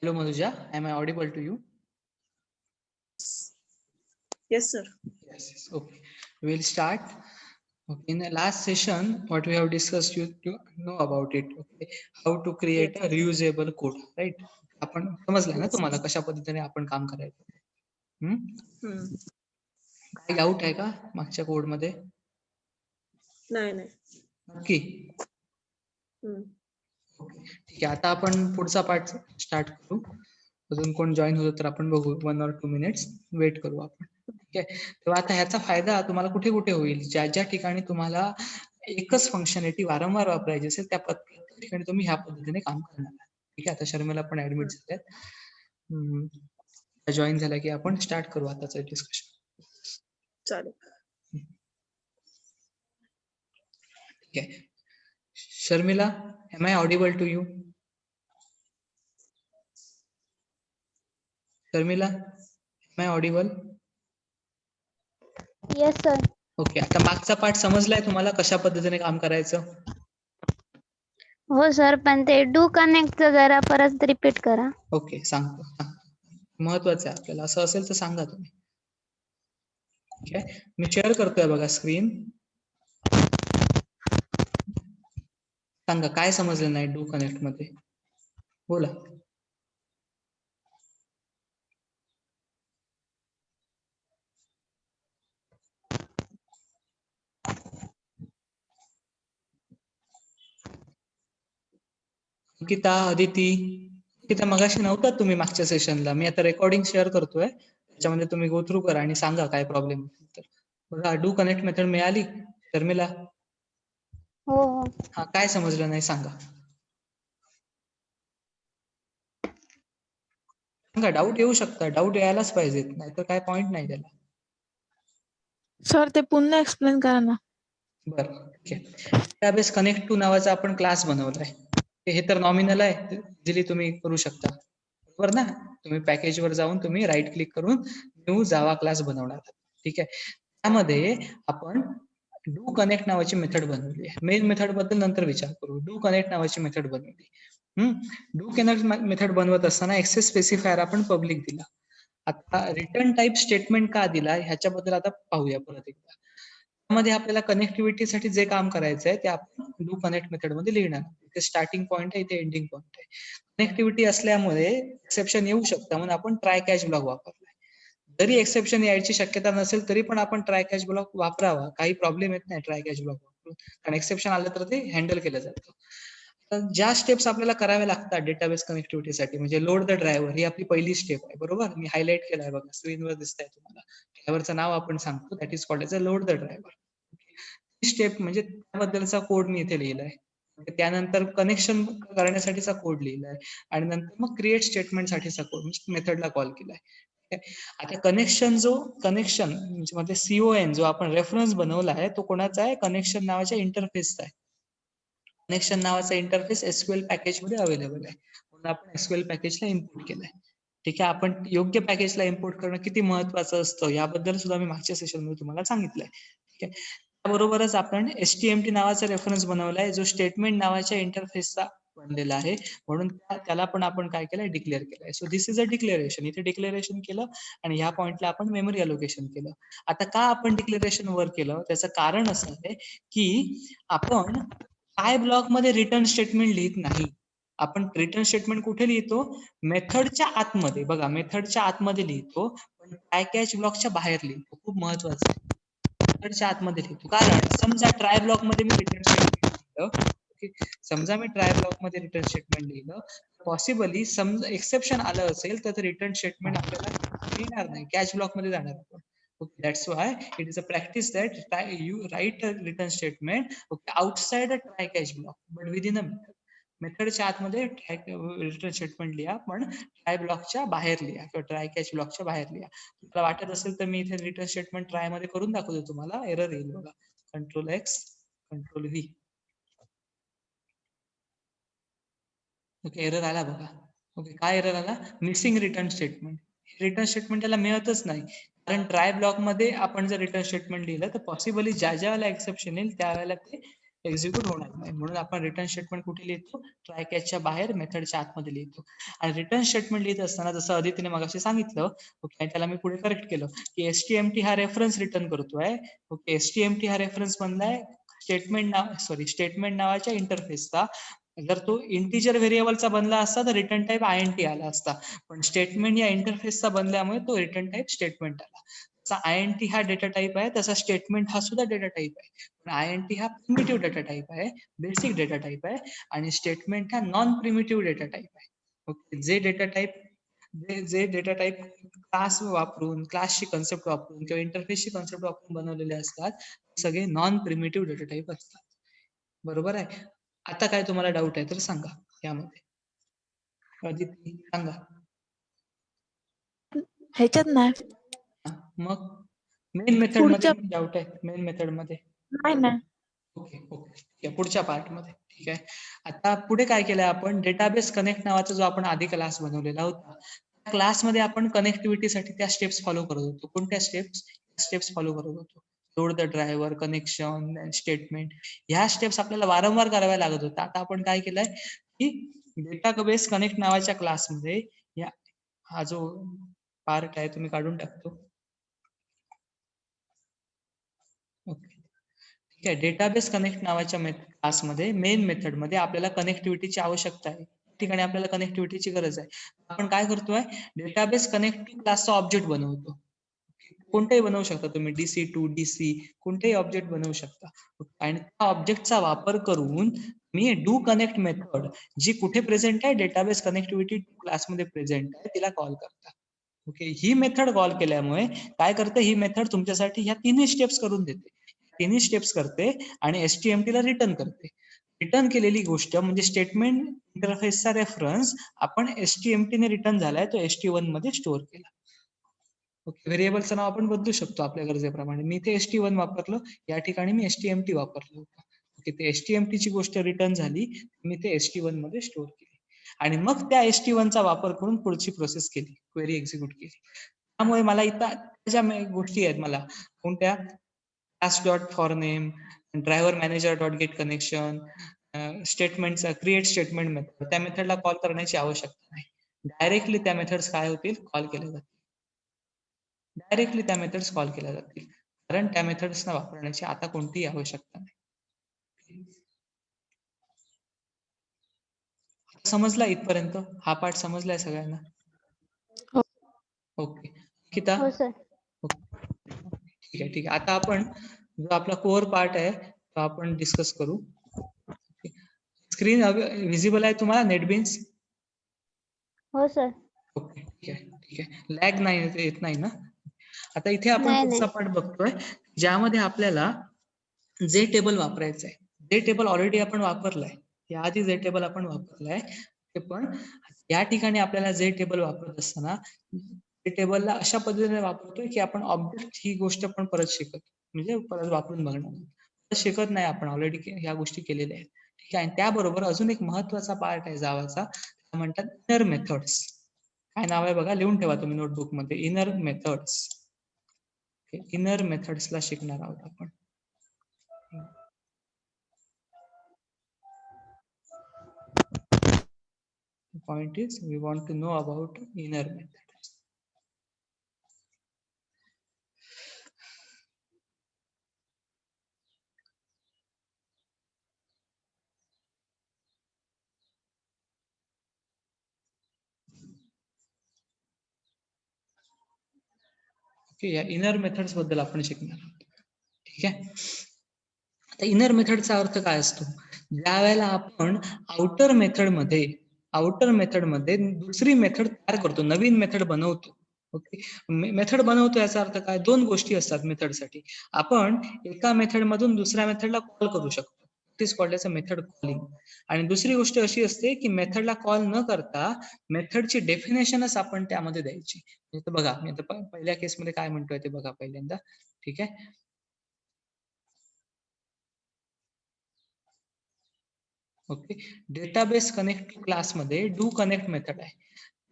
Hello, Manuja. Am I audible to you? Yes, sir. Yes. Okay. We'll start. Okay. In the last session, what we have discussed, you know about it. Okay. How to create a reusable code, right? आपण समजलं ना तुम्हाला कशा पद्धतीने आपण काम करायचं. काही डाऊट आहे का मागच्या कोड मध्ये? नाही. नक्की. ओके. ठीक आहे. आता आपण पुढचा पार्ट स्टार्ट करू. अजून कोण जॉईन होतो तर आपण बघू. 1 or 2 minutes वेट करू आपण. ठीक आहे. तेव्हा आता ह्याचा फायदा तुम्हाला कुठे कुठे होईल? ज्या ज्या ठिकाणी तुम्हाला एकच फंक्शनॅलिटी वारंवार वापरायची असेल त्या ठिकाणी तुम्ही ह्या पद्धतीने काम करणार आहात. ठीक आहे. आता शर्मिला पण ऍडमिट झाल्यात. जॉईन झाला की आपण स्टार्ट करू आताचं डिस्कशन. चालेल. ठीक आहे. Sharmila, am I audible to you? Sharmila, am I audible? Yes sir. Okay. आता मागचा पार्ट समजलाय तुम्हाला कशा पद्धतीने काम करायचं? हो सर, पण ते डू कनेक्ट जरा परत रिपीट करा. ओके, सांगतो. महत्वाचं आहे आपल्याला. असं असेल तर सांगा तुम्ही. ठीक आहे. मी शेअर करतोय बघा स्क्रीन. सांगा काय समजलं नाही डू कनेक्ट मध्ये, बोला. अंकिता, अदिती, अंकिता मगाशी नव्हता तुम्ही मागच्या सेशनला. मी आता रेकॉर्डिंग शेअर करतोय, त्याच्यामध्ये तुम्ही गो थ्रू करा आणि सांगा काय प्रॉब्लेम असेल तर. बघा, डू कनेक्ट मेथड मिळाली शर्मिला? हो. हा, काय समजलं नाही सांगा. सांगा, डाऊट येऊ शकता. डाऊट यायलाच पाहिजेत, नाहीतर काय पॉइंट नाही त्याला. सर ते पुन्हा एक्सप्लेन करा ना. बरं, ठीक आहे. डेटाबेस कनेक्ट टू नावाचा आपण क्लास बनवलाय. हे तर नॉमिनल आहे, इझिली तुम्ही करू शकता, बरोबर ना? तुम्ही पॅकेजवर जाऊन तुम्ही राईट क्लिक करून न्यू जावा क्लास बनवणार. ठीक आहे. त्यामध्ये आपण डू कनेक्ट नावाची मेथड बनवली आहे. मेन मेथड बद्दल नंतर विचार करू. डू कनेक्ट नावाची मेथड बनवली. डू कनेक्ट मेथड बनवत असताना एक्सेस स्पेसिफायर आपण पब्लिक दिला. आता रिटर्न टाइप स्टेटमेंट का दिला ह्याच्याबद्दल आता पाहूया परत एकदा. त्यामध्ये आपल्याला कनेक्टिव्हिटीसाठी जे काम करायचं आहे ते आपण डू कनेक्ट मेथड मध्ये लिहिणार. इथे स्टार्टिंग पॉईंट आहे, इथे एंडिंग पॉईंट आहे. कनेक्टिव्हिटी असल्यामुळे एक्सेप्शन येऊ शकतं म्हणून आपण ट्राय कॅच ब्लॉक वापरलाय. जरी एक्सेप्शन यायची शक्यता नसेल तरी पण आपण ट्राय कॅच ब्लॉक वापरावा. काही प्रॉब्लेम येत नाही ट्राय कॅच ब्लॉक वापरून, कारण एक्सेप्शन आलं तर ते हँडल केलं जातं. ज्या स्टेप्स आपल्याला कराव्या लागतात डेटाबेस कनेक्टिव्हिटीसाठी, म्हणजे लोड द ड्रायव्हर, ही आपली पहिली स्टेप आहे, बरोबर? मी हायलाइट केलाय बघा, स्क्रीनवर दिसतंय तुम्हाला. ड्रायव्हरचं नाव आपण सांगतो, that is called as a load the driver. He step म्हणजे त्याबद्दलचा कोड मी इथे लिहिलाय. त्यानंतर कनेक्शन करण्यासाठीचा कोड लिहिलाय आणि नंतर मग क्रिएट स्टेटमेंट साठीचा कोड मेथडला कॉल केलाय. आता कनेक्शन म्हणजे CON जो आपण रेफरन्स बनवला आहे तो कोणाचा आहे? कनेक्शन नावाच्या इंटरफेसचा आहे. कनेक्शन नावाचा इंटरफेस SQL पॅकेज मध्ये अवेलेबल आहे, म्हणून आपण SQL पॅकेजला इम्पोर्ट केलाय. ठीक आहे. आपण योग्य पॅकेजला इम्पोर्ट करणं किती महत्वाचं असतं याबद्दल सुद्धा मी मागच्या सेशन मध्ये तुम्हाला सांगितलंय. ठीक आहे. त्याबरोबरच आपण STMT नावाचा रेफरन्स बनवलाय जो स्टेटमेंट नावाच्या इंटरफेसचा बनलेला आहे, म्हणून त्याला पण आपण काय केलंय? डिक्लेअर केलंय. So this is a declaration. इथे डिक्लेरेशन केलं आणि ह्या पॉइंटला आपण मेमरी अलोकेशन केलं. आता का आपण डिक्लेरेशन वर केलं त्याचं कारण असं आहे की आपण ट्राय ब्लॉक मध्ये रिटर्न स्टेटमेंट लिहित नाही. आपण रिटर्न स्टेटमेंट कुठे लिहितो? मेथडच्या आतमध्ये. बघा, मेथडच्या आतमध्ये लिहितो, पण ट्राय कॅच ब्लॉकच्या बाहेर लिहितो. खूप महत्वाचं आहे. मेथडच्या आतमध्ये लिहितो, कारण समजा ट्राय ब्लॉक मध्ये मी रिटर्न स्टेटमेंट लिहिलं. समजा मी ट्राय ब्लॉक मध्ये रिटर्न स्टेटमेंट लिहिलं, पॉसिबली समजा एक्सेप्शन आलं असेल तर रिटर्न स्टेटमेंट आपल्याला येणार नाही, कॅच ब्लॉक मध्ये जाणार आपण. Okay, that's why it is a practice that you write a return statement outside a try catch block, but within a method. मेथडच्या आतमध्ये रिटर्न स्टेटमेंट लिहा, पण ट्राय ब्लॉकच्या बाहेर लिहा किंवा ट्राय कॅच ब्लॉकच्या बाहेर लिहा. तुम्हाला वाटत असेल तर मी इथे रिटर्न स्टेटमेंट ट्राय मध्ये करून दाखवतो तुम्हाला. एरर येईल बघा. Ctrl+X, Ctrl+V. ओके, एरर आला बघा. ओके, काय एरर आला? Missing return statement. Return statement त्याला मिळतच नाही, कारण ट्राय ब्लॉक मध्ये आपण जर रिटर्न स्टेटमेंट लिहिलं तर पॉसिबली ज्या ज्या वेळेला एक्सेप्शन येईल त्यावेळेला ते एक्झिक्यूट होणार नाही. म्हणून आपण रिटर्न स्टेटमेंट कुठे लिहितो? ट्राय कॅचच्या बाहेर मेथडच्या आतमध्ये लिहितो. आणि रिटर्न स्टेटमेंट लिहित असताना जसं अदितीने मगाशी सांगितलं, ओके, त्याला मी पुढे करेक्ट केलं की एसटीएमटी हा रेफरन्स रिटर्न करतोय. ओके, एसटीएमटी हा रेफरन्स बनलाय स्टेटमेंट नावाच्या इंटरफेसचा. जर तो इंटिजर व्हेरिएबलचा बनला असता तर रिटर्न टाइप INT आला असता, पण स्टेटमेंट या इंटरफेसचा बनल्यामुळे तो रिटर्न टाइप स्टेटमेंट आला. तसा INT हा डेटा टाइप आहे, तसा स्टेटमेंट हा सुद्धा डेटा टाइप आहे. पण INT हा प्रिमिटिव्ह डेटा टाइप आहे, बेसिक डेटा टाइप आहे, आणि स्टेटमेंट हा नॉन प्रिमिटिव्ह डेटा टाइप आहे. ओके, जे डेटा टाइप क्लास वापरून, क्लासची कन्सेप्ट वापरून किंवा इंटरफेसची कन्सेप्ट वापरून बनवलेले असतात, ते सगळे नॉन प्रिमिटिव्ह डेटा टाइप असतात. बरोबर आहे? आता काय तुम्हाला डाऊट आहे तर सांगा यामध्ये. अदिती सांगा. ह्याच्यात नाही. मग मेन मेथड मध्ये पुढच्या डाऊट आहे? मेन मेथड मध्ये नाही. ओके ओके, ठीक आहे. पुढच्या पार्ट मध्ये ठीक आहे. आता पुढे काय केलंय आपण? डेटाबेस कनेक्ट नावाचा जो आपण आधी क्लास बनवलेला होता, त्या क्लासमध्ये आपण कनेक्टिव्हिटीसाठी त्या स्टेप्स फॉलो करत होतो. कोणत्या स्टेप्स फॉलो करत होतो? Load the driver, connection, statement, ह्या स्टेप्स आपल्याला वारंवार कराव्या लागत होत्या. आता आपण काय केलंय की डेटाबेस कनेक्ट नावाच्या क्लासमध्ये हा जो पार्ट आहे तुम्ही काढून टाकतो. ओके, ठीक आहे. डेटाबेस कनेक्ट नावाच्या क्लासमध्ये मेन मेथड मध्ये आपल्याला कनेक्टिव्हिटीची आवश्यकता आहे. ठिकाणी आपल्याला कनेक्टिव्हिटीची गरज आहे. आपण काय करतोय? डेटाबेस कनेक्ट क्लासचा ऑब्जेक्ट बनवतो. कोणताही बनवू शकता तुम्ही, DC टू DC कोणतेही ऑब्जेक्ट बनवू शकता. आणि त्या ऑब्जेक्टचा वापर करून मी डू कनेक्ट मेथड, जी कुठे प्रेझेंट आहे? डेटाबेस कनेक्टिव्हिटी क्लासमध्ये प्रेझेंट आहे, तिला कॉल करता. ओके, ही मेथड कॉल केल्यामुळे काय करते? ही मेथड तुमच्यासाठी ह्या तिन्ही स्टेप्स करून देते. तिन्ही स्टेप्स करते आणि STMT ला रिटर्न करते. रिटर्न केलेली गोष्ट म्हणजे स्टेटमेंट इंटरफेसचा रेफरन्स आपण STMT ने रिटर्न झालाय, तो ST1 मध्ये स्टोअर केला. ओके, व्हेरिएबलचं नाव आपण बदलू शकतो आपल्या गरजेप्रमाणे. मी इथे ST1 वापरलं, या ठिकाणी मी STMT वापरलं होतं. ओके, ते STMT ची गोष्ट रिटर्न झाली, मी ते ST1 मध्ये स्टोअर केली. आणि मग त्या ST1 चा वापर करून पुढची प्रोसेस केली, क्वेरी एक्झिक्यूट केली. त्यामुळे मला इथं ज्या गोष्टी आहेत, मला कोणत्या? Class dot for name, driver manager dot get connection, स्टेटमेंटचा क्रिएट स्टेटमेंट मेथड, त्या मेथडला कॉल करण्याची आवश्यकता नाही. डायरेक्टली त्या मेथड्स काय होतील? कॉल केल्या जातील. डायरेक्टली त्या मेथड्स कॉल केल्या जातील, कारण त्या मेथड्सना वापरण्याची आता कोणतीही आवश्यकता नाही. समजला इथपर्यंत? हा पार्ट समजलाय सगळ्यांना? हो. ओके, किता? हो सर. ठीक आहे. आता आपण जो आपला कोर पार्ट आहे तो आपण डिस्कस करू. स्क्रीन विजिबल आहे तुम्हाला? नेटबीन्स? हो सर. ओके, ठीक आहे. लॅग नाही येत नाही ना? आता इथे आपण नाही पुढचा नाही. पार्ट बघतोय, ज्यामध्ये आपल्याला जे टेबल वापरायचं आहे. जे टेबल ऑलरेडी आपण वापरलाय, याआधी जे टेबल आपण वापरलाय ते, पण या ठिकाणी आपल्याला जे टेबल वापरत असताना ते टेबलला अशा पद्धतीने वापरतोय की आपण ऑब्जेक्ट ही गोष्ट पण परत शिकत, म्हणजे परत वापरून बघणार शिकत नाही. आपण ऑलरेडी ह्या गोष्टी केलेल्या आहेत, ठीक आहे. आणि त्याबरोबर अजून एक महत्वाचा पार्ट आहे जावाचा, म्हणतात इनर मेथड्स. काय नाव आहे बघा, लिहून ठेवा तुम्ही नोटबुक मध्ये, इनर मेथड्स. इनर मेथड्सला शिकणार आहोत आपण. The point is, we want to know about inner methods. Okay, या इनर मेथड्स बद्दल आपण शिकणार आहोत, ठीक आहे. आता इनर मेथडचा अर्थ काय असतो? ज्या वेळेला आपण आउटर मेथड मध्ये दुसरी मेथड तयार करतो, नवीन मेथड बनवतो. ओके, मेथड बनवतो याचा अर्थ काय? दोन गोष्टी असतात मेथडसाठी. आपण एका मेथड मधून दुसऱ्या मेथडला कॉल करू शकतो, it is called as a method calling. आणि दुसरी गोष्ट अशी असते की मेथडला कॉल न करता मेथडची डेफिनेशनच आपण त्यामध्ये द्यायची. बघा, मी आता पहिल्या केसमध्ये काय म्हणतोय ते बघा पहिल्यांदा, ठीक आहे. ओके, डेटाबेस कनेक्ट क्लासमध्ये डू कनेक्ट मेथड आहे.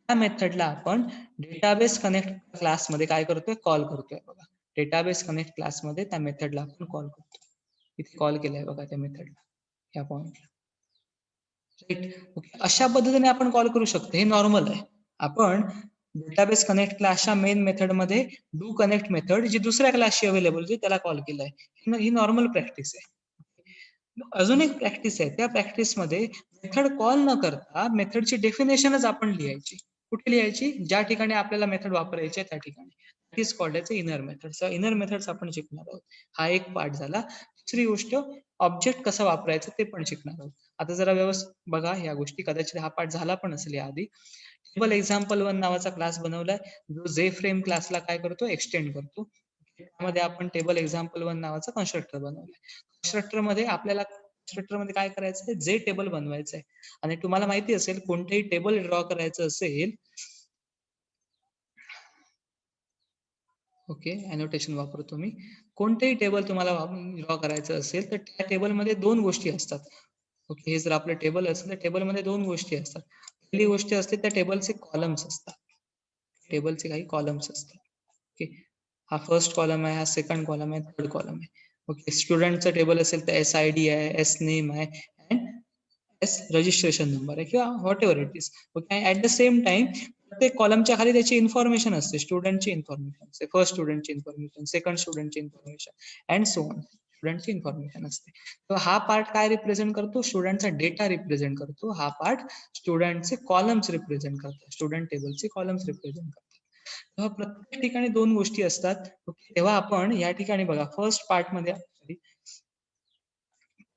त्या मेथडला आपण डेटाबेस कनेक्ट क्लासमध्ये काय करतोय? कॉल करतोय. बघा, डेटाबेस कनेक्ट क्लासमध्ये त्या मेथडला आपण कॉल करतो. इथे कॉल केलाय बघा त्या मेथडला या पॉइंटला. राईट. ओके, अशा पद्धतीने आपण कॉल करू शकतो. हे नॉर्मल आहे. आपण डेटाबेस कनेक्ट क्लासच्या मेन मेथड मध्ये डू कनेक्ट मेथड जी दुसऱ्या क्लासची अवेलेबल होती त्याला कॉल केलाय. ही नॉर्मल प्रॅक्टिस आहे. अजून एक प्रॅक्टिस आहे. त्या प्रॅक्टिस मध्ये मेथड कॉल न करता मेथडची डेफिनेशनच आपण लिहायची. कुठे लिहायची? ज्या ठिकाणी आपल्याला मेथड वापरायची आहे त्या ठिकाणी. That is called as inner methods. Inner methods आपण शिकणार आहोत. हा एक पार्ट झाला. दुसरी गोष्ट ऑब्जेक्ट कसं वापरायचं ते पण शिकणार आहोत. आता जरा व्यवस्थित बघा ह्या गोष्टी. कदाचित हा पार्ट झाला पण असेल याआधी. टेबल एक्झाम्पल 1 नावाचा क्लास बनवलाय जो जे फ्रेम क्लासला काय करतो? एक्सटेंड करतो. त्यामध्ये आपण टेबल एक्झाम्पल 1 नावाचा कन्स्ट्रक्टर बनवलाय. कन्स्ट्रक्टर मध्ये आपल्याला कन्स्ट्रक्टर मध्ये काय करायचंय? जे टेबल बनवायचंय. आणि तुम्हाला माहिती असेल कोणतेही टेबल ड्रॉ करायचं असेल, ओके, अनोटेशन वापरतो मी. कोणतेही टेबल तुम्हाला ड्रॉ करायचं असेल तर त्या टेबलमध्ये 2 गोष्टी असतात. ओके, हे जर आपलं टेबल असेल तर टेबलमध्ये 2 गोष्टी असतात. पहिली गोष्ट असते त्या टेबलचे कॉलम्स असतात. टेबलचे काही कॉलम्स असतात. ओके, हा फर्स्ट कॉलम आहे, हा सेकंड कॉलम आहे, थर्ड कॉलम आहे. ओके, स्टुडंटचं टेबल असेल तर SID आहे, S नेम आहे, अँड S रजिस्ट्रेशन नंबर आहे किंवा whatever it is. Okay, at the same time प्रत्येक कॉलमच्या खाली त्याची इन्फॉर्मेशन असते. स्टुडंटची इन्फॉर्मेशन, फर्स्ट स्टुडंटची इन्फॉर्मेशन, सेकंड स्टुडंटची इन्फॉर्मेशन अँड सो ऑन. स्टुडंटची इन्फॉर्मेशन असते. तर हा पार्ट काय रिप्रेझेंट करतो? स्टुडंटचा डेटा रिप्रेझेंट करतो. हा पार्ट स्टुडंटचे कॉलम्स रिप्रेझेंट करतो. स्टुडंट टेबलचे कॉलम्स रिप्रेझेंट करतो. तेव्हा प्रत्येक ठिकाणी 2 गोष्टी असतात. तेव्हा आपण या ठिकाणी बघा फर्स्ट पार्ट मध्ये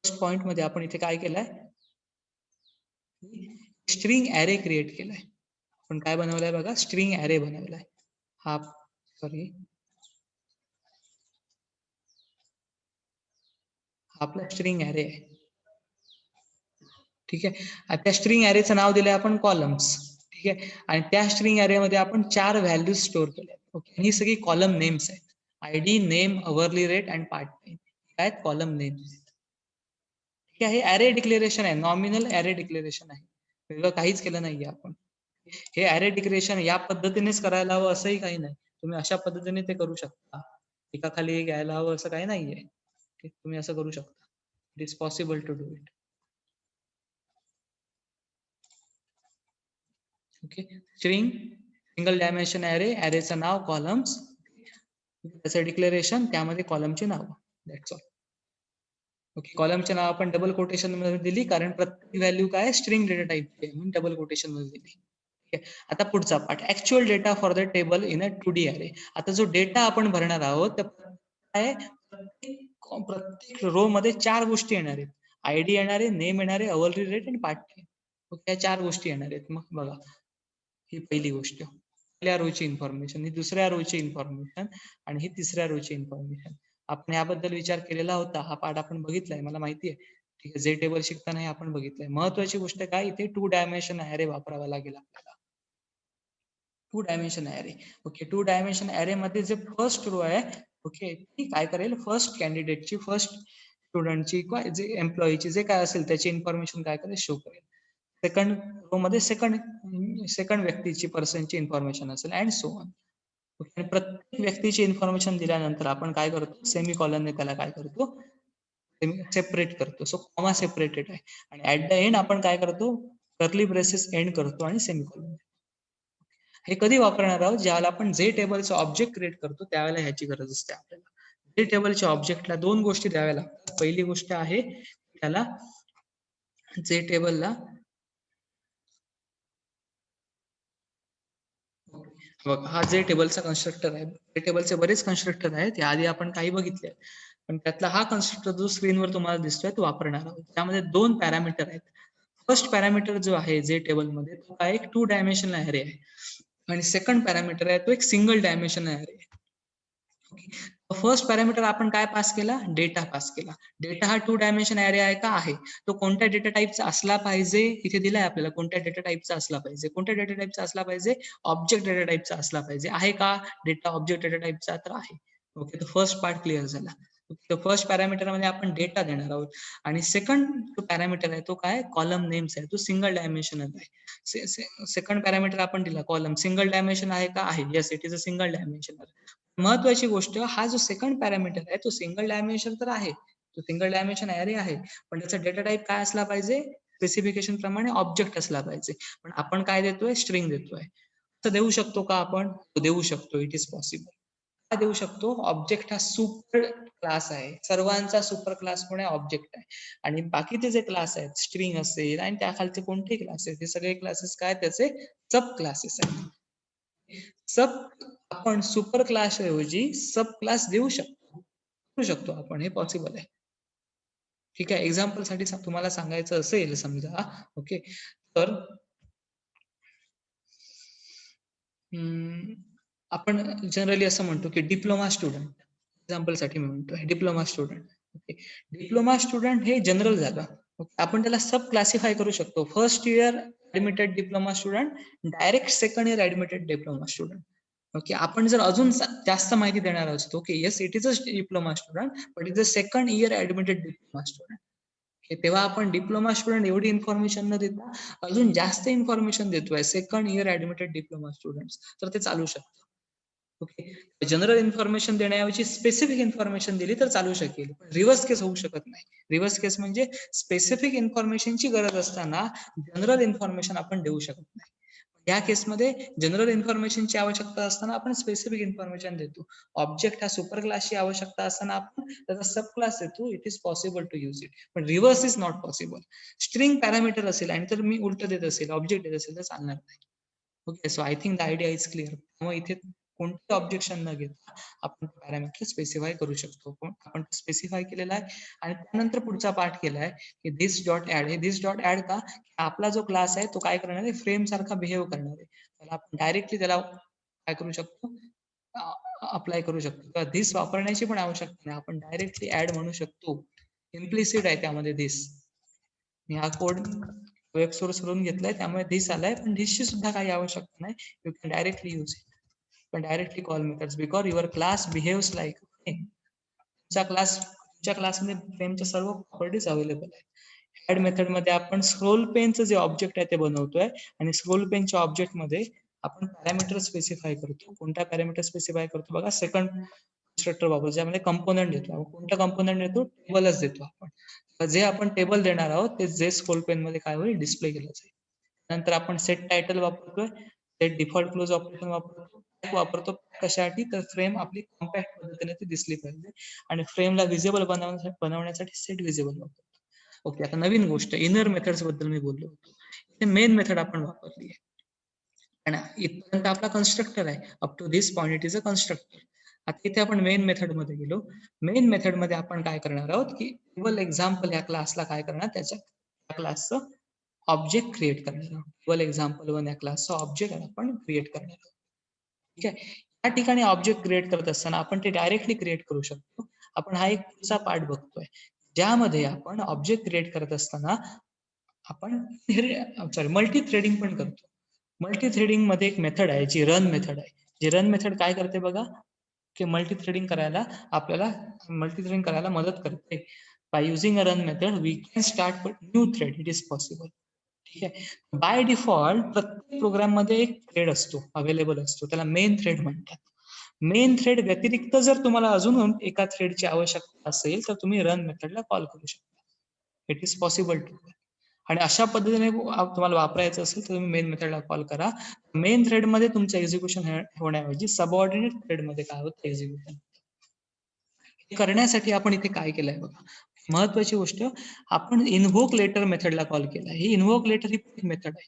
फर्स्ट पॉइंट मध्ये आपण इथे काय केलंय? स्ट्रिंग ऍरे क्रिएट केलाय. आपण काय बनवलंय बघा? स्ट्रिंग ऍरे बनवलाय. हा सॉरी आपला स्ट्रिंग ऍरे आहे. ठीक आहे. त्या स्ट्रिंग ऍरेचं नाव दिलंय आपण कॉलम्स. ठीक आहे. आणि त्या स्ट्रिंग ऍरे मध्ये आपण 4 व्हॅल्यूज स्टोअर केल्या. ओके, ही सगळी कॉलम नेम्स आहेत. ID, name, hourly rate and part time. काय कॉलम नेम्स. ठीक आहे. हे ऍरे डिक्लेरेशन आहे. नॉमिनल ऍरे डिक्लेरेशन आहे. वेगळं काहीच केलं नाहीये आपण. हे ऍरे डिक्लेरेशन या पद्धतीनेच करायला हवं असंही काही नाही. तुम्ही अशा पद्धतीने ते करू शकता. एकाखाली एक यायला हवं असं काही नाहीये. तुम्ही असं करू शकता. It is possible to do it. Okay, string single dimension array, ऍरेचं नाव, कॉलम्स, त्याचं डिक्लेरेशन, त्यामध्ये कॉलमची नाव. That's all. ओके, कॉलमचे नाव आपण डबल कोटेशन मध्ये दिली कारण प्रत्येक व्हॅल्यू काय स्ट्रिंग डेटा टाइप म्हणून डबल कोटेशन मध्ये दिली. ठीक आहे. आता पुढचा part actual data for the table in a 2D array. आता जो डेटा आपण भरणार आहोत तर काय प्रत्येक रो मध्ये 4 गोष्टी येणार आहेत. ID येणार आहे, नेम येणार आहे, अवर्ली रेट आणि पार्ट टाइम. ओके, या 4 गोष्टी येणार आहेत. मग बघा, ही पहिली गोष्ट, पहिल्या रोची इन्फॉर्मेशन, ही दुसऱ्या रोची इन्फॉर्मेशन आणि ही तिसऱ्या रोची इन्फॉर्मेशन. आपण याबद्दल विचार केलेला होता. हा पार्ट आपण बघितलाय, मला माहिती आहे. ठीक आहे, जे टेबल शिकताना हे आपण बघितलंय. महत्वाची गोष्ट काय, इथे 2 डायमेन्शन ऍरे वापरावा लागेल आपल्याला. 2 dimension array. Okay, 2 dimension array मध्ये जे फर्स्ट रो आहे, ओके, ती काय करेल? फर्स्ट कॅन्डिडेटची, फर्स्ट स्टुडंटची किंवा जे एम्प्लॉईची जे काय असेल त्याची इन्फॉर्मेशन काय करेल? शो करेल. सेकंड रो मध्ये सेकंड व्यक्तीची, पर्सनची इन्फॉर्मेशन असेल अँड सो ऑन. आणि प्रत्येक व्यक्तीची इन्फॉर्मेशन दिल्यानंतर आपण काय करतो? सेमी कॉलनने त्याला काय करतो? सेपरेट करतो. सो कॉमा सेपरेटेड आहे. आणि ऍट द एंड आपण काय करतो? कर्ली ब्रेसेस एंड करतो आणि सेमी कॉलन. हे कधी वापरणार आहोत? ज्यावेळेला आपण जे टेबलचं ऑब्जेक्ट क्रिएट करतो त्यावेळेला ह्याची गरज असते आपल्याला. जे टेबलच्या ऑब्जेक्टला 2 गोष्टी द्याव्या लागतात. पहिली गोष्ट आहे त्याला जे टेबलला बघ, हा जे टेबलचा कन्स्ट्रक्टर आहे. जे टेबलचे बरेच कन्स्ट्रक्टर आहेत, याआधी आपण काही बघितले, पण त्यातला हा कन्स्ट्रक्टर जो स्क्रीनवर तुम्हाला दिसतोय तो वापरणार आहोत. त्यामध्ये 2 पॅरामीटर आहेत. फर्स्ट पॅरामीटर जो आहे जे टेबलमध्ये तो काय एक 2 डायमेन्शनल ऍरे आहे आणि सेकंड पॅरामीटर आहे तो एक सिंगल डायमेन्शनल ऍरे आहे. फर्स्ट पॅरामीटर आपण काय पास केला? डेटा पास केला. डेटा हा 2 डायमेन्शन ऍरे आहे का? आहे. तो कोणत्या डेटा टाइपचा असला पाहिजे? इथे दिलाय आपल्याला कोणत्या डेटा टाइपचा असला पाहिजे. कोणत्या डेटा टाइपचा असला पाहिजे? ऑब्जेक्ट डेटा टाइपचा असला पाहिजे. आहे का डेटा ऑब्जेक्ट डेटा टाइपचा? तर आहे. ओके, तो फर्स्ट पार्ट क्लिअर झाला. तर फर्स्ट पॅरामीटर मध्ये आपण डेटा देणार आहोत आणि सेकंड जो पॅरामीटर आहे तो काय? कॉलम नेम्स आहे. तो सिंगल डायमेन्शनल आहे. सेकंड पॅरामीटर आपण दिला कॉलम, सिंगल डायमेन्शन आहे का? आहे. Yes, it is a single dimensional. महत्वाची गोष्ट, हा जो सेकंड पॅरामीटर आहे तो सिंगल डायमेन्शन तर आहे, तो सिंगल डायमेन्शन ऍरे आहे, पण त्याचा डेटा टाईप काय असला पाहिजे, स्पेसिफिकेशन प्रमाणे ऑब्जेक्ट असला पाहिजे. पण आपण काय देतोय, स्ट्रिंग देतोय. तर देऊ शकतो का आपण, देऊ शकतो, इट इज पॉसिबल. काय देऊ शकतो, ऑब्जेक्ट हा सुपर क्लास आहे, सर्वांचा सुपर क्लास पण ऑब्जेक्ट आहे. आणि बाकीचे जे क्लास आहेत, स्ट्रिंग असेल आणि त्याखालचे कोणते क्लास आहेत, हे सगळे क्लासेस काय त्याचे सब क्लासेस आहेत. सब आपण सुपर क्लास ऐवजी सब क्लास देऊ शकतो आपण, हे पॉसिबल आहे. ठीक आहे, एक्झाम्पल साठी तुम्हाला सांगायचं असेल समजा, ओके, तर आपण जनरली असं म्हणतो की डिप्लोमा स्टुडंट, एक्झाम्पल साठी मी म्हणतोय diploma student. Okay, diploma student हे जनरल झालं. आपण त्याला सब क्लासिफाय करू शकतो. First year admitted diploma student, direct second year admitted diploma student. Okay, आपण जर अजून जास्त माहिती देणार असतो की yes it is a diploma student but is a second year admitted diploma student, तेव्हा आपण डिप्लोमा स्टुडंट एवढी इन्फॉर्मेशन न देता अजून जास्त इन्फॉर्मेशन देतोय second year admitted diploma student, तर ते चालू शकतं. ओके, जनरल इन्फॉर्मेशन देण्याऐवजी स्पेसिफिक इन्फॉर्मेशन दिली तर चालू शकेल, पण रिव्हर्स केस होऊ शकत नाही. रिव्हर्स केस म्हणजे स्पेसिफिक इन्फॉर्मेशनची गरज असताना जनरल इन्फॉर्मेशन आपण देऊ शकत नाही. या केसमध्ये जनरल इन्फॉर्मेशनची आवश्यकता असताना आपण स्पेसिफिक इन्फॉर्मेशन देतो. ऑब्जेक्ट हा सुपर क्लासची आवश्यकता असताना आपण त्याचा सब क्लास देतो. It is possible to use it, पण reverse is not possible. String parameter असेल आणि तर मी उलट देत असेल, ऑब्जेक्ट देत असेल तर चालणार नाही. Okay, so I think the idea is clear. त्यामुळे इथे कोणते ऑब्जेक्शन न घेता आपण पॅरामीटर स्पेसिफाय करू शकतो. आपण स्पेसिफाय केलेला आहे आणि त्यानंतर पुढचा पार्ट केलाय की दिस डॉट ऍड. हे दिस डॉट ऍड का, आपला जो क्लास आहे तो काय करणार आहे, फ्रेम सारखा बिहेव करणार आहे. त्याला आपण डायरेक्टली त्याला काय करू शकतो, अप्लाय करू शकतो. किंवा दिस वापरण्याची पण आवश्यकता नाही, आपण डायरेक्टली ऍड म्हणू शकतो. इम्प्लिसिट आहे त्यामध्ये दिस. हा कोड वेब सोर्स वरून घेतलाय त्यामुळे दिस आलाय, पण दिसची सुद्धा काही आवश्यकता नाही. You can directly use it. पण directly call methods because your class behaves like तुमच्या क्लासमध्ये फ्रेमच्या सर्व प्रॉपर्टीज अवेलेबल आहेत. ऍड मेथड मध्ये आपण स्क्रोल पेनचं जे ऑब्जेक्ट आहे ते बनवतोय आणि स्क्रोल पेनच्या ऑब्जेक्ट मध्ये आपण पॅरामीटर स्पेसिफाय करतो. कोणता पॅरामीटर स्पेसिफाय करतो बघा, सेकंड कन्स्ट्रक्टर वापरतो, ज्यामध्ये कंपोनंट देतो. कोणता कंपोनंट देतो, टेबलच देतो आपण. जे आपण टेबल देणार आहोत ते जे स्क्रोल पेन मध्ये काय होईल, डिस्प्ले केलं जाईल. नंतर आपण सेट टायटल वापरतोय, सेट डिफॉल्ट क्लोज ऑपरेशन वापरतो. कशासाठी, तर फ्रेम आपली कॉम्पॅक्ट पद्धतीने ती दिसली पाहिजे आणि फ्रेमला विजिबल बनवण्यासाठी सेट विजिबल वापरतो. ओके, आता नवीन गोष्ट इनर मेथड्स बद्दल मी बोललो होतो. इथे मेन मेथड आपण वापरली आहे आणि इथपर्यंत आपला कन्स्ट्रक्टर आहे. Up to this point it is a constructor. आता इथे आपण मेन मेथड मध्ये गेलो. मेन मेथड मध्ये आपण काय करणार आहोत की टेबल एक्झाम्पल या क्लासला काय करणार, त्याच्या क्लासचं ऑब्जेक्ट क्रिएट करणार आहोत. टेबल एक्झाम्पल 1 या क्लासचा ऑब्जेक्ट आपण क्रिएट करणार आहोत. ठीक आहे, या ठिकाणी ऑब्जेक्ट क्रिएट करत असताना आपण ते डायरेक्टली क्रिएट करू शकतो. आपण हा एक पुढचा पार्ट बघतोय, ज्यामध्ये आपण ऑब्जेक्ट क्रिएट करत असताना आपण मल्टी थ्रेडिंग पण करतो. मल्टी थ्रेडिंग मध्ये एक मेथड आहे जी रन मेथड आहे. जी रन मेथड काय करते बघा, की मल्टी थ्रेडिंग करायला मदत करते. By using a run method we can start new thread, it is possible. ठीक आहे, बाय डिफॉल्ट प्रत्येक प्रोग्राम मध्ये एक थ्रेड असतो, अवेलेबल असतो, त्याला मेन थ्रेड म्हणतात. मेन थ्रेड व्यतिरिक्त जर तुम्हाला अजून एका थ्रेडची आवश्यकता असेल तर तुम्ही रन मेथडला कॉल करू शकता. It is possible too. आणि अशा पद्धतीने तुम्हाला वापरायचं असेल तर तुम्ही मेन मेथडला कॉल करा. मेन थ्रेड मध्ये तुमचं एक्झिक्युशन होण्याऐवजी सबऑर्डिनेट थ्रेड मध्ये काय होतं, एक्झिक्युशन. करण्यासाठी आपण इथे काय केलंय बघा, महत्वाची गोष्ट, आपण इन्व्होक लेटर मेथडला कॉल केला. ही इन्व्होक लेटर ही मेथड आहे.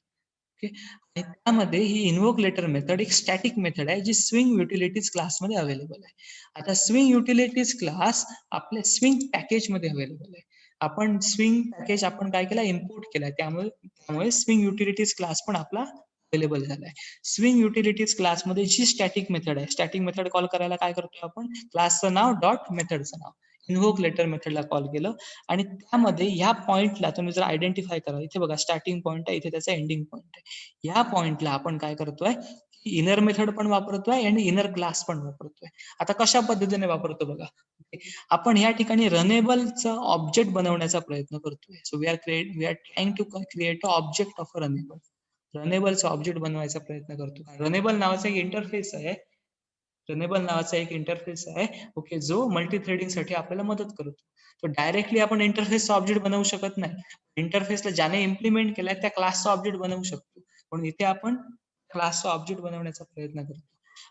ओके, आणि त्यामध्ये ही इन्व्होक लेटर मेथड एक स्टॅटिक मेथड आहे जी स्विंग युटिलिटीज क्लासमध्ये अवेलेबल आहे. आता स्विंग युटिलिटीज क्लास आपल्या स्विंग पॅकेज मध्ये अवेलेबल आहे. आपण स्विंग पॅकेज आपण काय केला, इम्पोर्ट केलाय. त्यामुळे स्विंग युटिलिटीज क्लास पण आपला अवेलेबल झालाय. स्विंग युटिलिटीज क्लासमध्ये जी स्टॅटिक मेथड आहे, स्टॅटिक मेथड कॉल करायला काय करतो आपण, क्लासचं नाव डॉट मेथडचं नाव, इन्व्होक लेटर मेथडला कॉल केलं आणि त्यामध्ये ह्या पॉइंटला तुम्ही जर आयडेंटिफाय करा, इथे बघा स्टार्टिंग पॉइंट आहे, इथे त्याचा एंडिंग पॉइंट आहे. या पॉइंटला आपण काय करतोय, इनर मेथड पण वापरतोय आणि इनर क्लास पण वापरतोय. आता कशा पद्धतीने वापरतो बघा, आपण या ठिकाणी रनेबलचा ऑब्जेक्ट बनवण्याचा प्रयत्न करतोय. So we are trying to create a object of a runnable. रनेबलचा ऑब्जेक्ट बनवायचा प्रयत्न करतो. रनेबल नावाचा एक इंटरफेस आहे, रनेबल नावाचा एक इंटरफेस आहे, ओके, जो मल्टी थ्रेडिंग साठी आपल्याला मदत करतो. तो डायरेक्टली आपण इंटरफेसचा ऑब्जेक्ट बनवू शकत नाही. इंटरफेसला ज्याने इम्प्लिमेंट केलाय त्या क्लासचा ऑब्जेक्ट बनवू शकतो, पण इथे आपण क्लासचा ऑब्जेक्ट बनवण्याचा प्रयत्न करतो.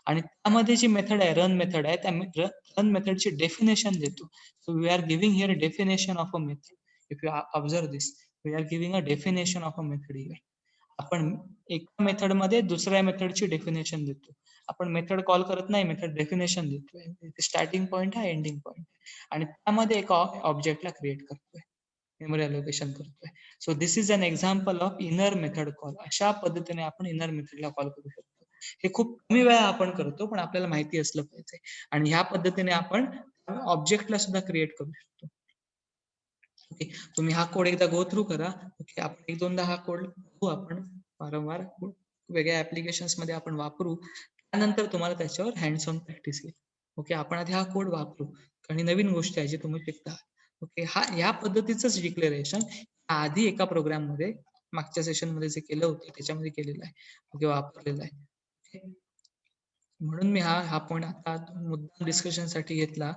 आणि त्यामध्ये जी मेथड आहे, रन मेथड आहे, त्या रन मेथडची डेफिनेशन देतो. So we are giving here definition of a method. If you observe this, we are giving a definition of a method here. आपण एका मेथड मध्ये दुसऱ्या मेथडची डेफिनेशन देतो. आपण मेथड कॉल करत नाही, मेथड डेफिनेशन देतोय. स्टार्टिंग पॉइंट हा एंडिंग पॉइंट, आणि त्यामध्ये एका ऑब्जेक्टला क्रिएट करतोय, मेमरी अलोकेशन करतोय. So this is an example of inner method call. अशा पद्धतीने आपण इनर मेथडला कॉल करू शकतो. हे खूप कमी वेळा आपण करतो, पण आपल्याला माहिती असलं पाहिजे. आणि ह्या पद्धतीने आपण ऑब्जेक्टला सुद्धा क्रिएट करू शकतो. ओके, तुम्ही हा कोड एकदा गो थ्रू करा. ओके, आपण एक दोनदा हा कोड बघू, आपण वारंवार वेगळ्या ऍप्लिकेशन्स मध्ये आपण वापरू. त्यानंतर तुम्हाला त्याच्यावर हँड्स ऑन प्रॅक्टिस येईल. ओके, आपण आधी हा कोड वापरू, काही नवीन गोष्टी आहे जे तुम्ही शिकता. ओके, या पद्धतीचंच डिक्लेरेशन आधी एका प्रोग्राम मध्ये मागच्या सेशन मध्ये जे केलं होतं त्याच्यामध्ये केलेलं आहे, ओके, वापरलेलं आहे. ओके, म्हणून मी हा पॉईंट आता मुद्दा डिस्कशन साठी घेतला.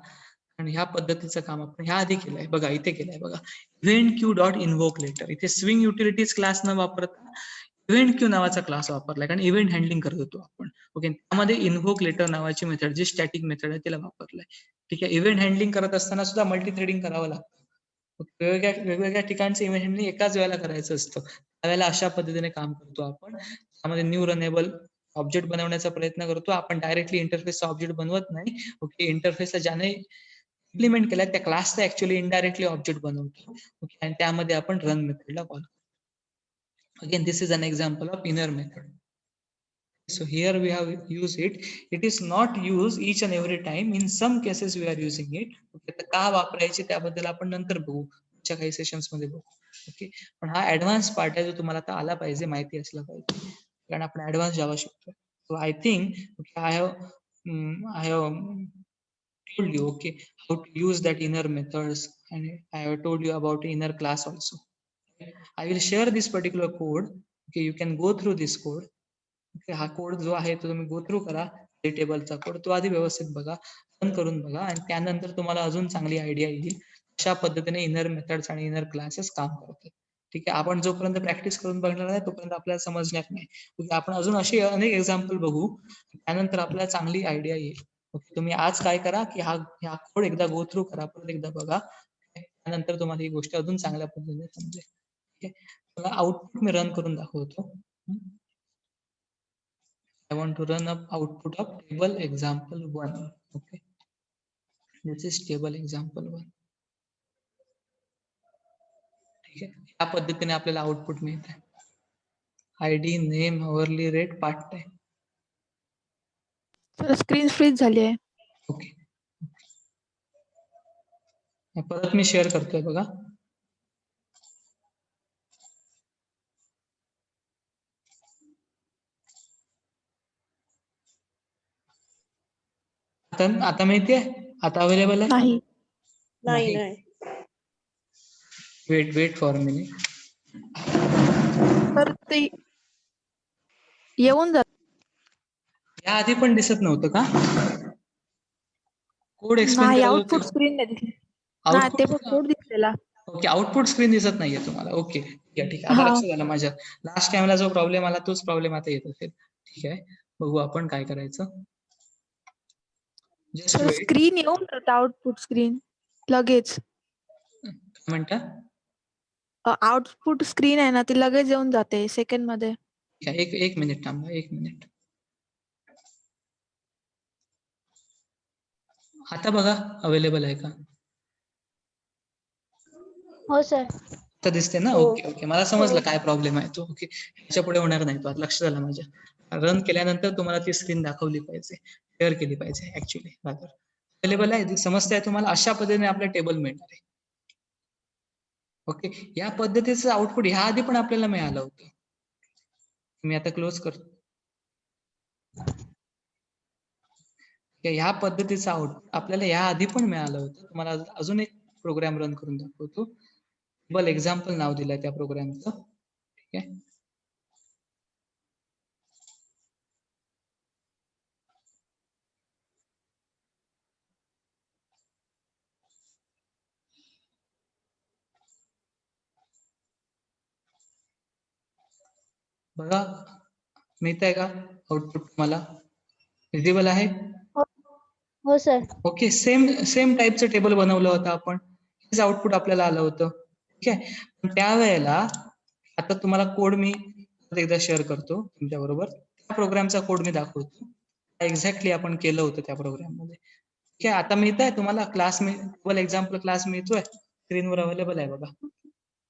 आणि ह्या पद्धतीचं काम आपण ह्या आधी केलंय. बघा इथे केलंय, बघा, event queue dot invoke later. इथे स्विंग युटिलिटीज क्लास न वापरता इव्हेंट क्यू नावाचा क्लास वापरलाय, कारण इव्हेंट हँडलिंग करत होतो आपण. ओके, त्यामध्ये इन्व्होक लेटर नावाची मेथड, जी स्टॅटिक मेथड आहे, तिला वापरलाय. ठीक आहे, इव्हेंट हँडलिंग करत असताना सुद्धा मल्टी थ्रेडिंग करावं लागतं. वेगवेगळ्या ठिकाणचं इव्हेंट हँडलिंग एकाच वेळेला करायचं असतं. त्यावेळेला अशा पद्धतीने काम करतो आपण. त्यामध्ये न्यू रनेबल ऑब्जेक्ट बनवण्याचा प्रयत्न करतो. आपण डायरेक्टली इंटरफेसचा ऑब्जेक्ट बनवत नाही. ओके, इंटरफेसला ज्याने इम्प्लिमेंट केलाय त्या क्लासचा ऍक्च्युअली इनडायरेक्टली ऑब्जेक्ट बनवतो. ओके, आणि त्यामध्ये आपण रन मेथडला कॉल करतो. Again, this is an example of inner method. So here we have used it. It is not used each and every time. In some cases we are using it. Okay, तर का वापरायची त्याबद्दल आपण नंतर बघू, पुढच्या काही सेशन्स मध्ये बघू. ओके, पण हा ऍडव्हान्स पार्ट आहे जो तुम्हाला आता आला पाहिजे, माहिती असला पाहिजे, कारण आपण ऍडव्हान्स जावा शिकतोय. So I think I have told you, okay, how to use that inner methods, and I have told you about inner class also. I will share this particular code. Okay, you can go through this code. Okay, हा code जो आहे तो तुम्ही go through करा. टेबलचा code तो आधी व्यवस्थित बघा, रन करून बघा, आणि त्यानंतर तुम्हाला अजून चांगली आयडिया येईल अशा पद्धतीने इनर मेथड्स आणि इनर क्लासेस काम करतात. ठीक आहे, आपण जोपर्यंत प्रॅक्टिस करून बघणार नाही तोपर्यंत आपल्याला समजणार नाही. आपण अजून अशी अनेक एक्झाम्पल बघू, त्यानंतर आपल्याला चांगली आयडिया येईल. ओके, तुम्ही आज काय करा की हा कोड एकदा गो थ्रू करा, परत एकदा बघा, त्यानंतर तुम्हाला ही गोष्ट अजून चांगल्या पद्धतीने समजेल. ठीक आहे, मला आउटपुट मी रन करून दाखवतो. I want to run up output of table example 1. Okay, this is table example 1. ठीक आहे, या पद्धतीने आपल्याला आउटपुट मिळत आहे. ID, name, hourly rate, part time. Sir screen freeze झाली आहे. ओके, परत मी शेअर करतोय बघा. आता माहितीये, आता अवेलेबल आहे. नाही. नाही नाही. Wait for minute. तर ते येऊन जात. या आधी पण दिसत नव्हतं का कोड एक्सप्लेन नाही, करत आउटपुट होते? स्क्रीन नाही दिसली. नाही, ते फक्त कोड दिसलेला. ओके, आउटपुट स्क्रीन दिसत नाहीये तुम्हाला. ओके, ठीक आहे, आता हा. लक्षात आलं माझ्या. लास्ट टाइमला जो प्रॉब्लेम आला तोच प्रॉब्लेम आता येत असेल. ठीक आहे, बघू आपण काय करायचं. Just sir weight. स्क्रीन येऊन जात, आउटपुट स्क्रीन लगेच. काय म्हणता? आउटपुट स्क्रीन आहे ना, ती लगेच येऊन जाते सेकंड मध्ये. ठीक आहे, एक मिनिट थांबा, 1 मिनिट. आता बघा अवेलेबल आहे का? हो सर. आता दिसते ना? हो. ओके ओके, मला समजलं काय प्रॉब्लेम आहे तो. ओके, ह्याच्या पुढे होणार नाही तो, आता लक्ष झालं माझ्या. रन केल्यानंतर तुम्हाला ती स्क्रीन दाखवली पाहिजे, शेअर केली पाहिजे. ऍक्च्युली अवेलेबल आहे, समजताय तुम्हाला? अशा पद्धतीने आपलं टेबल मिळणार आहे. ओके, या पद्धतीचं आउटपुट ह्या आधी पण आपल्याला मिळालं होतं. मी आता क्लोज करतो. ह्या पद्धतीचं आउटपुट आपल्याला या आधी पण मिळालं होतं. तुम्हाला अजून एक प्रोग्राम रन करून दाखवतो. टेबल एक्झाम्पल नाव दिलंय त्या प्रोग्रामचं. ठीक आहे, बघा, मिळत आहे का आउटपुट तुम्हाला? विजिबल आहे? हो सर. ओके, सेम टाईपचं टेबल बनवलं होतं आपण, हेच आउटपुट आपल्याला आलं होतं. ठीक आहे, पण त्यावेळेला आता तुम्हाला कोड मी एकदा शेअर करतो तुमच्या बरोबर. त्या प्रोग्रामचा कोड मी दाखवतो, एक्झॅक्टली आपण केलं होतं त्या प्रोग्राम मध्ये. ठीक आहे, आता मिळत आहे तुम्हाला क्लास, टेबल एक्झाम्पल क्लास मिळतोय, स्क्रीनवर अवेलेबल आहे बघा,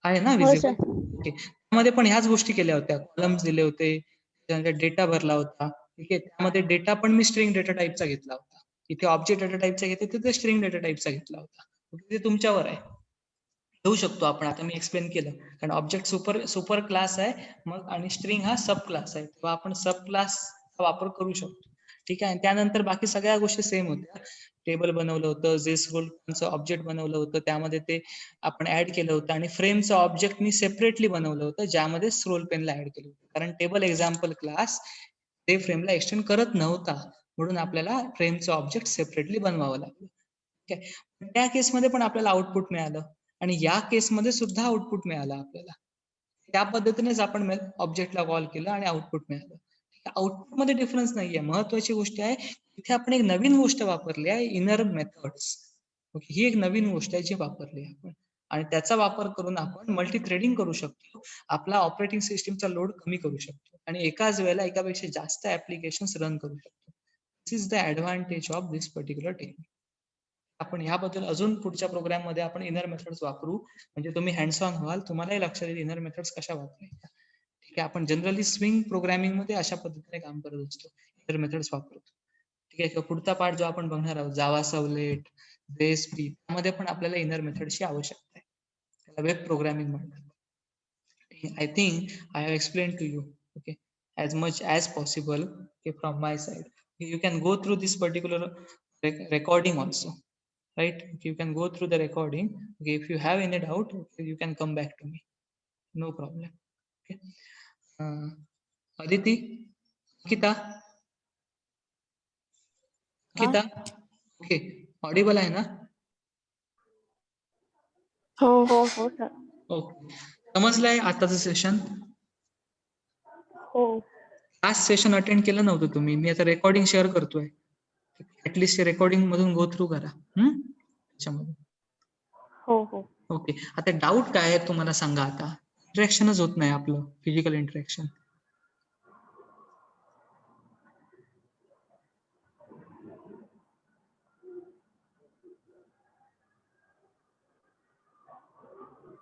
आहे ना हो विजिबल? सर. ओके, त्यामध्ये पण ह्याच गोष्टी केल्या होत्या, कॉलम्स दिले होते, डेटा भरला होता. ठीक आहे, त्यामध्ये डेटा पण मी स्ट्रिंग डेटा टाईपचा घेतला होता. इथे ऑब्जेक्ट डेटा टाईपचा घेते, तिथे स्ट्रिंग डेटा टाईपचा घेतला होता. ते तुमच्यावर आहे, घेऊ शकतो आपण. आता मी एक्सप्लेन केलं, कारण ऑब्जेक्ट सुपर क्लास आहे मग, आणि स्ट्रिंग हा सब क्लास आहे, तेव्हा आपण सब क्लास वापर करू शकतो. ठीक आहे, त्यानंतर बाकी सगळ्या गोष्टी सेम होत्या. टेबल बनवलं होतं, जे स्क्रोलचं ऑब्जेक्ट बनवलं होतं, त्यामध्ये ते आपण ऍड केलं होतं, आणि फ्रेमचं ऑब्जेक्ट मी सेपरेटली बनवलं होतं, ज्यामध्ये स्क्रोल पेनला ऍड केलं होतं, कारण टेबल एक्झाम्पल क्लास ते फ्रेमला एक्सटेंड करत नव्हता, म्हणून आपल्याला फ्रेमचं ऑब्जेक्ट सेपरेटली बनवावं लागलं. ठीक आहे, त्या केसमध्ये पण आपल्याला आउटपुट मिळालं, आणि या केसमध्ये सुद्धा आउटपुट मिळालं आपल्याला. त्या पद्धतीनेच आपण ऑब्जेक्टला कॉल केलं आणि आउटपुट मिळालं. आउटपुट मध्ये डिफरन्स नाहीये. महत्वाची गोष्ट आहे, इथे आपण एक नवीन गोष्ट वापरली आहे, इनर मेथड्स. ओके, ही एक नवीन गोष्ट आहे जी वापरली आहे आपण, आणि त्याचा वापर करून आपण मल्टी थ्रेडिंग करू शकतो, आपला ऑपरेटिंग सिस्टीमचा लोड कमी करू शकतो, आणि एकाच वेळेला एकापेक्षा जास्त ऍप्लिकेशन्स रन करू शकतो. This is the advantage of this particular technique. आपण ह्याबद्दल अजून पुढच्या प्रोग्राम मध्ये आपण इनर मेथड्स वापरू, म्हणजे तुम्ही हँड्स ऑन व्हाल, तुम्हालाही लक्षात येईल इनर मेथड्स कशा वापरायच्या. ठीक आहे, आपण जनरली स्विंग प्रोग्रामिंग मध्ये अशा पद्धतीने काम करत असतो, इनर मेथड्स वापरतो. ठीक आहे, पुढचा पार्ट जो आपण बघणार आहोत, जावा सर्वलेट, JSP, त्यामध्ये पण आपल्याला इनर मेथड्सची आवश्यकता आहे, त्याला वेब प्रोग्रामिंग म्हणतात. I think I have explain to you, okay, as much as possible, okay, from my side. You can go through this particular recording also, right? You can go through the recording. Okay, if you have any doubt, okay, you can come back to me, no problem. Okay, Aditi, Kita, Kita, okay, audible आहे ना? हो. हो हो sir. Okay, समजलंय आताचं session? हो last session attend केलं नव्हतं तुम्ही, मी आता रेकॉर्डिंग शेअर करतोय, ऍटलिस्ट रेकॉर्डिंग मधून गो थ्रू करा त्याच्यामधून. हो हो. ओके, आता डाऊट काय आहे तुम्हाला सांगा. आता इंटरॅक्शनच होत नाही आपलं, फिजिकल इंटरॅक्शन.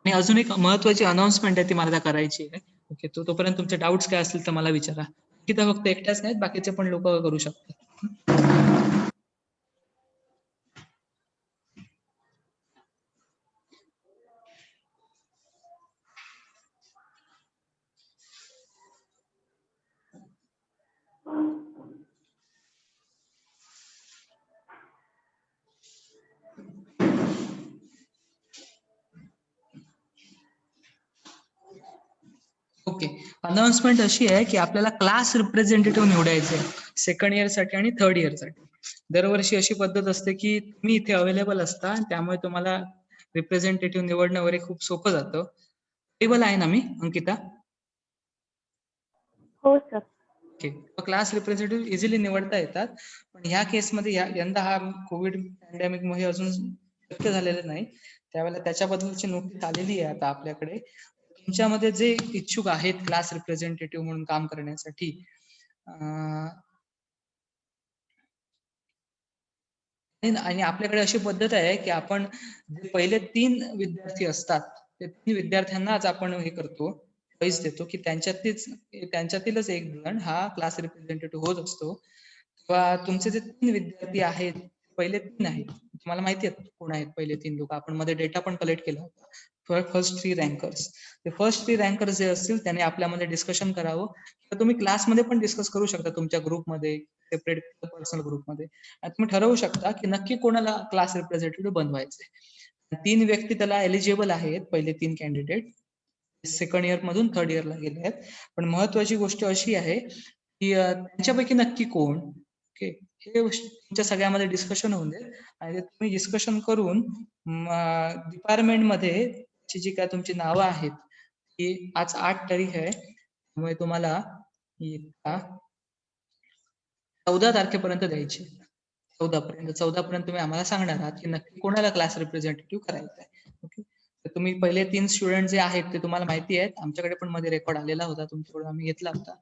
आणि अजून एक महत्वाची अनाउन्समेंट आहे, ती मला करायची आहे. ओके, तोपर्यंत तुमचे डाऊट्स काय असतील तर मला विचारा. तिथं फक्त एकट्याच नाहीत, बाकीचे पण लोक करू शकतात. ओके, अनाउन्समेंट अशी आहे की आपल्याला क्लास रिप्रेझेंटेटिव्ह निवडायचे सेकंड इयर साठी आणि थर्ड इयर साठी. दरवर्षी अशी पद्धत असते की तुम्ही इथे अवेलेबल असता, त्यामुळे तुम्हाला रिप्रेझेंटेटिव्ह निवडणं वगैरे खूप सोपं जातं. टेबल आहे ना मी, अंकिता? हो sir. Okay, class representative easily निवडता येतात, पण ह्या केसमध्ये यंदा हा कोविड पॅन्डेमिक मुळे अजून शक्य झालेलं नाही, त्यावेळेला त्याच्याबद्दलची नोटीस आलेली आहे आता आपल्याकडे. तुमच्यामध्ये जे इच्छुक आहेत क्लास रिप्रेझेंटेटिव्ह म्हणून काम करण्यासाठी, आणि आपल्याकडे अशी पद्धत आहे की आपण जे पहिले 3 विद्यार्थी असतात, ते 3 विद्यार्थ्यांनाच आपण हे करतो, चॉईस देतो की त्यांच्यातीलच एक जण हा क्लास रिप्रेझेंटेटिव्ह होत असतो. किंवा तुमचे जे 3 विद्यार्थी आहेत, पहिले 3 आहेत, तुम्हाला माहिती आहे कोण आहेत पहिले 3 लोक? आपण मध्ये डेटा पण कलेक्ट केला होता. फर्स्ट 3 रँकर्स, ते फर्स्ट 3 रँकर्स जे असतील त्याने आपल्यामध्ये डिस्कशन करावं, किंवा तुम्ही क्लासमध्ये पण डिस्कस करू शकता तुमच्या ग्रुपमध्ये, सेपरेट पर्सनल ग्रुपमध्ये. तुम्ही ठरवू शकता की नक्की कोणाला क्लास रिप्रेझेंटेटिव्ह बनवायचे. 3 व्यक्ती त्याला एलिजिबल आहेत, पहिले 3 कॅन्डिडेट सेकंड इयर मधून थर्ड इयरला गेले आहेत. पण महत्वाची गोष्ट अशी आहे की त्यांच्यापैकी नक्की कोण, ओके, हे तुमच्या सगळ्यामध्ये डिस्कशन होऊन दे, आणि तुम्ही डिस्कशन करून डिपार्टमेंटमध्ये जी काय तुमची नावं आहेत, की आज 8 तारीख आहे, त्यामुळे तुम्हाला 14 तारखेपर्यंत द्यायची. 14 पर्यंत तुम्ही आम्हाला सांगणार आहात की नक्की कोणाला क्लास रिप्रेझेंटेटिव्ह करायचं आहे. ओके. तर तुम्ही पहिले 3 स्टुडंट जे आहेत ते तुम्हाला माहिती आहेत. आमच्याकडे पण मध्ये रेकॉर्ड आलेला होता, तुमच्याकडून आम्ही घेतला होता.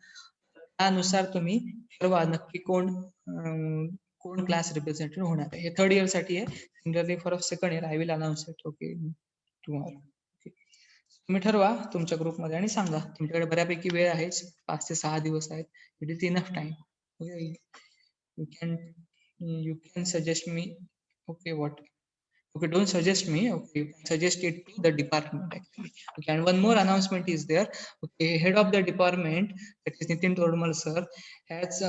त्यानुसार तुम्ही ठरवा नक्की कोण क्लास रिप्रेझेंटेटिव्ह होणार आहे. हे 3rd इयर साठी आहे. Similarly for second year I will announce it okay tomorrow. तुम्ही ठरवा तुमच्या ग्रुपमध्ये आणि सांगा. तुमच्याकडे बऱ्यापैकी वेळ आहे, 5 ते 6 दिवस आहेत. It is enough time. You can suggest me. Okay, what? Okay, don't suggest me. Okay, you can suggest it to the department actually. Okay, and one more announcement is there. Okay, head of the department, that is Nitin Todmal sir, has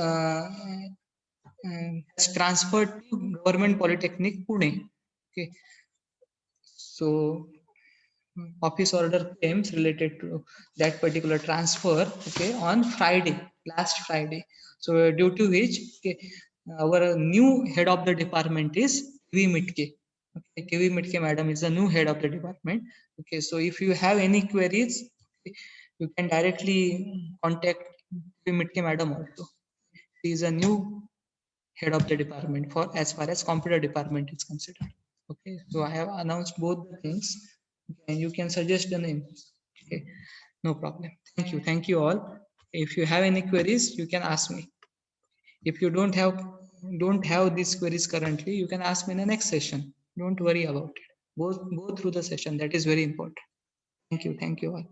transferred to Government Polytechnic Pune. Okay, so office order claims related to that particular transfer, okay, on Friday, last Friday. So due to which, okay, our new head of the department is KV Mitke. Okay, KV Mitke madam is the new head of the department. Okay, so if you have any queries, okay, you can directly contact KV Mitke madam also. She is a new head of the department for as far as computer department is considered. Okay, so I have announced both the things, and you can suggest the name. Okay, no problem. Thank you all. If you have any queries, you can ask me. If you don't have these queries currently, you can ask me in the next session. Don't worry about it. Go through the session. That is very important. Thank you all.